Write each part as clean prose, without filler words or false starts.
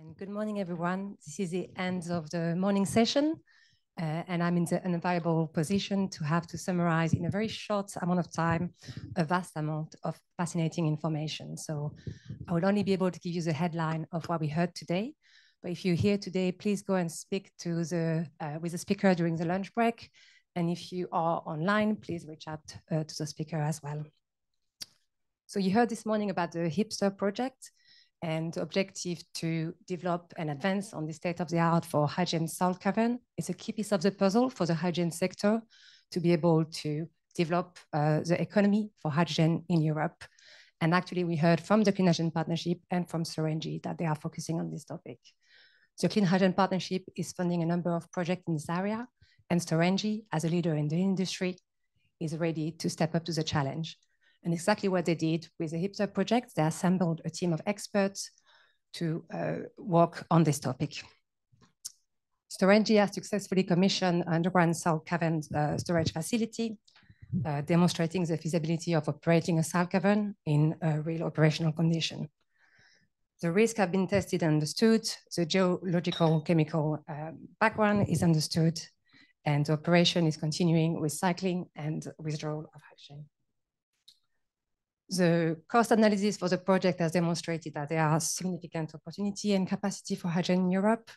And good morning, everyone. This is the end of the morning session, and I'm in the unenviable position to have to summarize in a very short amount of time a vast amount of fascinating information. So I will only be able to give you the headline of what we heard today. But if you're here today, please go and speak to with the speaker during the lunch break. And if you are online, please reach out to the speaker as well. So you heard this morning about the HIPSTER project and the objective to develop and advance on the state of the art for hydrogen salt cavern. It's a key piece of the puzzle for the hydrogen sector to be able to develop the economy for hydrogen in Europe. And actually, we heard from the Clean Hydrogen Partnership and from Storengy that they are focusing on this topic. The Clean Hydrogen Partnership is funding a number of projects in this area, and Storengy, as a leader in the industry, is ready to step up to the challenge. And exactly what they did with the HIPSTER project, they assembled a team of experts to work on this topic. Storengy has successfully commissioned an underground salt cavern storage facility, demonstrating the feasibility of operating a salt cavern in a real operational condition. The risks have been tested and understood, the geological chemical background is understood, and the operation is continuing with cycling and withdrawal of hydrogen. The cost analysis for the project has demonstrated that there are significant opportunity and capacity for hydrogen in Europe,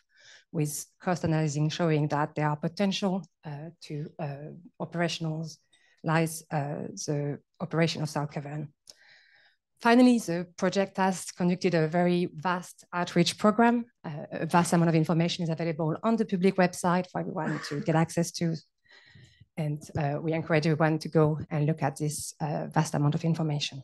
with cost analysis showing that there are potential to operationalize the operation of salt cavern. Finally, the project has conducted a very vast outreach program. A vast amount of information is available on the public website for everyone to get access to. And we encourage everyone to go and look at this vast amount of information.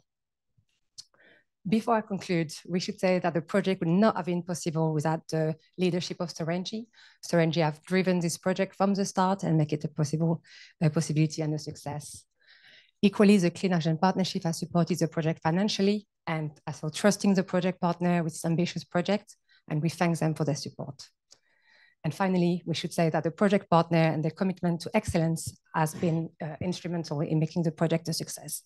Before I conclude, we should say that the project would not have been possible without the leadership of Storengy. Storengy have driven this project from the start and make it a possibility and a success. Equally, the Clean Hydrogen Partnership has supported the project financially and as well trusting the project partner with this ambitious project, and we thank them for their support. And finally, we should say that the project partner and their commitment to excellence has been instrumental in making the project a success.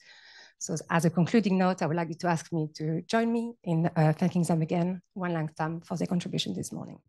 So as a concluding note, I would like you to ask me to join me in thanking them again one last time for their contribution this morning.